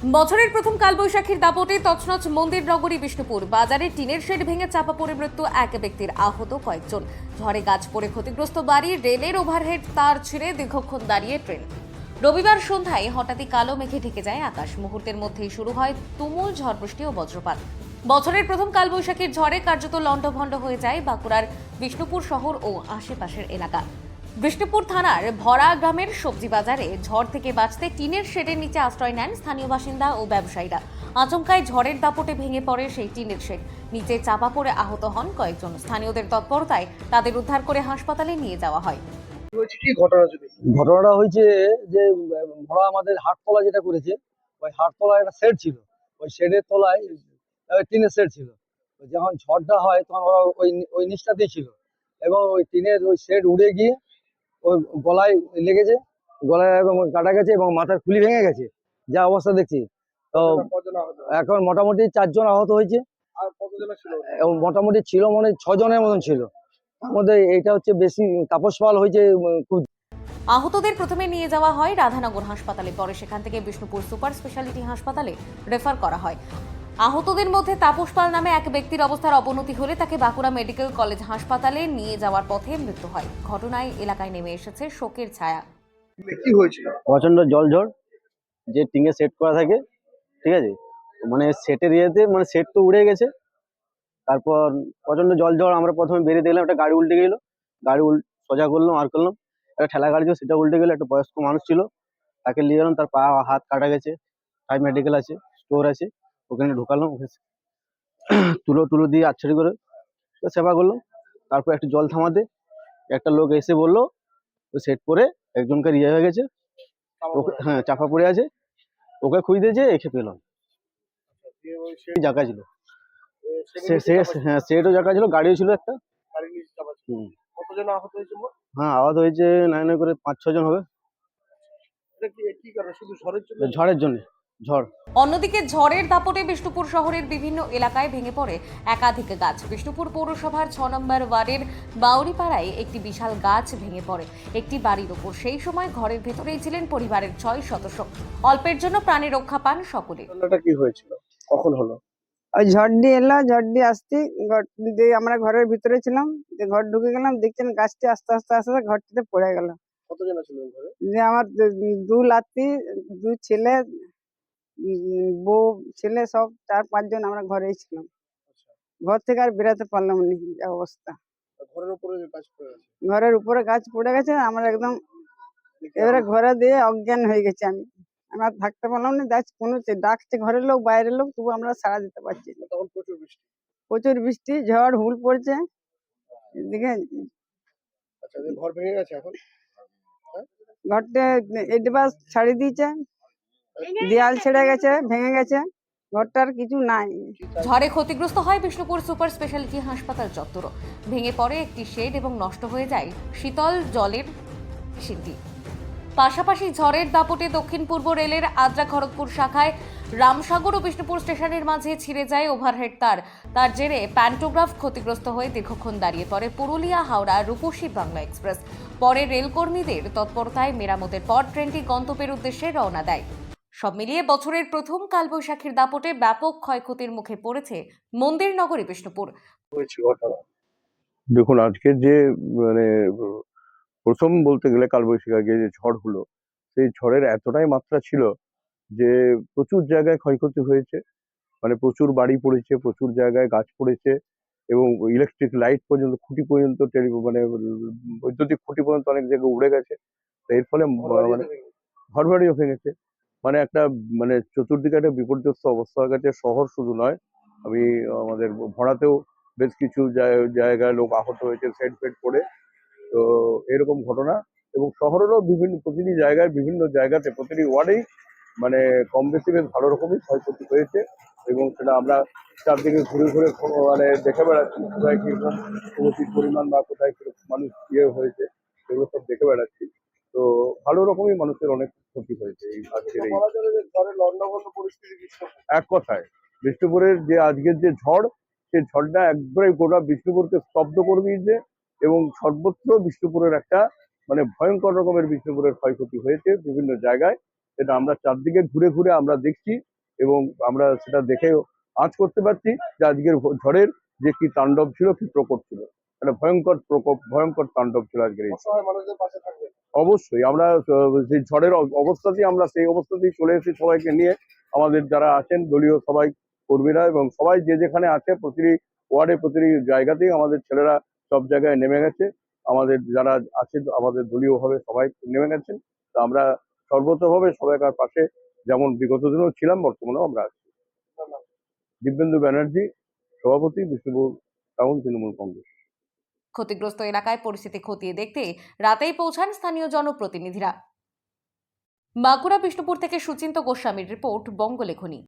বছরের প্রথম কালবৈশাখীর দাপটে তছনছ মন্দির নগরী বিষ্ণুপুর বাজারে টিনের শেড ভেঙে চাপা পড়ে মৃত্যু এক ব্যক্তির, আহত কয়েকজন। ঝড়ে গাছ পড়ে ক্ষতিগ্রস্ত বাড়ি, রেলের ওভারহেড তার ছিঁড়ে দীর্ঘক্ষণ দাঁড়িয়ে ট্রেন। রবিবার সন্ধ্যায় হঠাৎই কালো মেঘে ঢেকে যায় আকাশ, মুহূর্তের মধ্যেই শুরু হয় তুমুল ঝড় বৃষ্টি ও বজ্রপাত। বছরের প্রথম কালবৈশাখীর ঝড়ে কার্যত লণ্ডভণ্ড হয়ে যায় বাঁকুড়ার বিষ্ণুপুর শহর ও আশেপাশের এলাকা। বিষ্ণুপুর থানার ভরা গ্রামের সবজি বাজারে ঝড় থেকে বাঁচতে টিনের শেডের নিচে আশ্রয় নেন স্থানীয় বাসিন্দা ও ব্যবসায়ীরা। আচমকায় ঝড়ের দাপটে ভেঙে পড়ে সেই টিনের শেড, নিচে চাপা পড়ে আহত হন কয়েকজন। স্থানীয়দের তৎপরতায় তাদের উদ্ধার করে হাসপাতালে নিয়ে যাওয়া হয়। ঘটনাটা হয়েছে যে ওরা আমাদের হাটতলা যেটা করেছে, ওই হাটতলায় একটা শেড ছিল। ওই শেডের তলায় টিনের শেড ছিল। তো যখন ঝড়টা হয় তখন ওরা ওই ওই নিচটাতেই ছিল, এবং ওই টিনের ওই শেড উড়ে গিয়ে ওই গলায় লেগেছে, গলায় এবং কাটা গেছে এবং মাথার খুলি ভেঙে গেছে, যা অবস্থা দেখছি। তো এখন মোটামুটি 4 জন আহত হয়েছে, এবং মোটামুটি ছিল মনে হয় 6 জনের মতন ছিল। তার মধ্যে এইটা হচ্ছে বেশি তাপস পাল হয়েছে খুব। আহতদের প্রথমে নিয়ে যাওয়া হয় রাধানগর হাসপাতালে, পরে সেখান থেকে বিষ্ণুপুর সুপার স্পেশালিটি হাসপাতালে রেফার করা হয়। আহতদের মধ্যে তাপস পাল নামে এক ব্যক্তির অবস্থার অবনতি হলে তাকে বাঁকুড়া মেডিকেল কলেজ হাসপাতালে নিয়ে যাওয়ার পথে মৃত্যু হয়। ঘটনায় এলাকায় নেমে এসেছে শোকের ছায়া। কি হয়েছিল? প্রচন্ড জল ঝড়, যে টিঙে সেট করা থাকে, ঠিক আছে, মানে সেটের ইয়েতে মানে সেট তো উড়ে গেছে। তারপর প্রচন্ড জল ঝড়, আমরা প্রথমে বেরিয়ে দেখলাম একটা গাড়ি উল্টে গেল। গাড়ি সোজা করলাম, আর করলাম, একটা ঠেলা গাড়ি ছিল সেটা উল্টে গেল। একটা বয়স্ক মানুষ ছিল, তাকে নিয়ে গেলাম, তার পা হাত কাটা গেছে। তাই মেডিকেল আছে, স্টোর আছে, ওখানে ঢুকালাম। ওকে তুলো টুলো দিয়ে আচ্ছাড়ি করে তো সেবা করলাম। তারপর একটু জল থামাতে একটা লোক এসে বললো সেট পরে একজনকার ইয়ে হয়ে গেছে, ওকে হ্যাঁ চাপা পড়ে আছে, ওকে খুঁজতেছে, এসে পেলাম। জায়গা ছিল, হ্যাঁ সেটও জায়গা ছিল, গাড়িও ছিল একটা। হুম। কতজন আহত হয়েছে? হ্যাঁ আওয়াজ হয়েছে, নাই নাই করে 5-6 জন হবে। এটা কি কারণে? শুধু ঝড়ের জন্য? ঝড়ের জন্য, ঝড়। অন্যদিকে ঝড়ের দাপটে বিষ্ণুপুর শহরের বিভিন্ন এলাকায় ভেঙে পড়ে একাধিক গাছ। বিষ্ণুপুর পৌরসভার 6 নম্বর ওয়ার্ডের বাউরিপাড়ায় একটি বিশাল গাছ ভেঙে পড়ে একটি বাড়ির ওপর। সেই সময় ঘরের ভেতরেই ছিলেন পরিবারের 6 সদস্য। অল্পের জন্য প্রাণে রক্ষা পান সকলে। ঘটনাটা কি হয়েছিল, কখন হলো? ওই ঝড় দিয়ে এলো, ঝড় দিয়ে আসতে দিয়ে আমরা ঘরের ভিতরে ছিলাম, যে ঘর ঢুকে গেলাম, দেখছেন গাছটি আস্তে আস্তে আস্তে আস্তে ঘরটিতে পড়ে গেল। কতজন ছিলেন ঘরে? যে আমার দু লাতি, দু ছেলে, বউ, ছেলে, সব 4-5 জন আমরা ঘরেই ছিলাম। আচ্ছা, ঘর থেকে আর বেরোতে পারলাম না, যা অবস্থা। ঘরের উপরে গাছ পড়ে আছে। ঘরের উপরে গাছ পড়ে গেছে, আমরা একদম এবারে ঘরে দিয়ে অজ্ঞান হয়ে গেছে। আমি আর থাকতে পারলাম না, যাচ্ছি কোনো ডাকছে ঘরের লোক, বাইরের লোক, তবু আমরা সাড়া দিতে পারছি না। তখন প্রচুর বৃষ্টি। প্রচুর বৃষ্টি, ঝড়, হুল পড়ছে এদিকে। আচ্ছা, ঘর ভেঙে গেছে এখন? ঘরটা এডবাস ছাড়ি দিয়েছে, দেয়াল ছেড়ে গেছে, ভেঙে গেছে, ঘরটার কিছু নাই। ঝড়ে ক্ষতিগ্রস্ত হয় বিষ্ণুপুর সুপার স্পেশালিটি হাসপাতাল চত্বরও। ভেঙে পড়ে একটি শেড এবং নষ্ট হয়ে যায় শীতল জলের সিদ্ধি। পাশাপাশি ঝড়ের দাপটে দক্ষিণ পূর্ব রেলের আদ্রা খড়গপুর শাখায় রামসাগর ও বিষ্ণুপুর স্টেশনের মাঝে ছিঁড়ে যায় ওভারহেড তার জেরে প্যান্টোগ্রাফ ক্ষতিগ্রস্ত হয়ে দীর্ঘক্ষণ দাঁড়িয়ে পড়ে পুরুলিয়া হাওড়া রূপসী বাংলা এক্সপ্রেস। পরে রেলকর্মীদের তৎপরতায় মেরামতের পর ট্রেনটি গন্তব্যের উদ্দেশ্যে রওনা দেয়। সব মিলিয়ে বছরের প্রথম কালবৈশাখীর দাপটে ব্যাপক ক্ষয়ক্ষতির মুখে পড়েছে মন্দির নগরী বিষ্ণুপুর। হয়েছে ঘটনা। দেখুন, আজকে যে মানে প্রথম বলতে গেলে কালবৈশাখী আগে যে ঝড় হলো, সেই ঝড়ের এতটাই মাত্রা ছিল যে প্রচুর জায়গায় ক্ষয়ক্ষতি হয়েছে। মানে প্রচুর বাড়ি পড়েছে, প্রচুর জায়গায় গাছ পড়েছে, এবং ইলেকট্রিক লাইট পর্যন্ত, খুঁটি পর্যন্ত, মানে বৈদ্যুতিক খুঁটি পর্যন্ত অনেক জায়গায় উড়ে গেছে। তো এর ফলে মানে ঘরবাড়িও ভেঙেছে। মানে একটা মানে চতুর্দিকে একটা বিপর্যস্ত অবস্থা হয়ে গেছে। শহর শুধু নয়, আমি আমাদের ভরাতেও বেশ কিছু জায়গায় লোক আহত হয়েছে সেট ফেট পড়ে। তো এরকম ঘটনা, এবং শহরেরও প্রতিটি জায়গায়, বিভিন্ন জায়গাতে, প্রতিটি ওয়ার্ডেই মানে কম বেশি বেশ ভালো রকমই ক্ষয়ক্ষতি হয়েছে। এবং সেটা আমরা চারদিকে ঘুরে ঘুরে মানে দেখে বেড়াচ্ছি, কোথায় কিরকম ক্ষতির পরিমাণ বা কোথায় কিরকম মানুষ ইয়ে হয়েছে, সেগুলো সব দেখে বেড়াচ্ছি। তো ভালো রকমই মানুষের অনেক ক্ষতি হয়েছে এই আজকের এই বলা যাবে যে ঝড়ের লন্ডভন্ড পরিস্থিতি বিষ্ণুপুর। এক কথায় বিষ্ণুপুরের যে আজকের যে ঝড়, সেই ঝড়টা একবারে গোটা বিষ্ণুপুরকে স্তব্ধ করে দিয়েছে। এবং সর্বত্র বিষ্ণুপুরের একটা মানে ভয়ঙ্কর রকমের বিষ্ণুপুরের ক্ষয়ক্ষতি হয়েছে বিভিন্ন জায়গায়। সেটা আমরা চারদিকে ঘুরে ঘুরে আমরা দেখছি এবং আমরা সেটা দেখে আঁচ করতে পারছি যে আজকের ঝড়ের যে কি তাণ্ডব ছিল, কি প্রকোপ ছিল। একটা ভয়ঙ্কর প্রকোপ, ভয়ঙ্কর তাণ্ডব ছিল আজকের এই। অসহায় মানুষদের পাশে থাকবে। অবশ্যই আমরা সেই ঝড়ের অবস্থাতেই আমরা সেই অবস্থাতেই চলে এসেছি সবাইকে নিয়ে। আমাদের যারা আছেন দলীয় সবাই কর্মীরা এবং সবাই যে যেখানে আছে প্রতিটি ওয়ার্ডে প্রতিটি জায়গাতেই আমাদের ছেলেরা সব জায়গায় নেমে গেছে। আমাদের যারা আছে আমাদের দলীয়ভাবে সবাই নেমে গেছেন। তো আমরা সর্বতভাবে সবাইকার পাশে যেমন বিগত দিনেও ছিলাম, বর্তমানেও আমরা আছি। দিব্যেন্দু ব্যানার্জি, সভাপতি, বিষ্ণুপুর টাউন তৃণমূল কংগ্রেস। ক্ষতিগ্রস্ত এলাকায় পরিস্থিতি খতিয়ে দেখতে রাতেই পৌঁছান স্থানীয় জনপ্রতিনিধিরা। বাঁকুড়া বিষ্ণুপুর থেকে সুচিন্ত গোস্বামীর রিপোর্ট, বঙ্গলেখনী।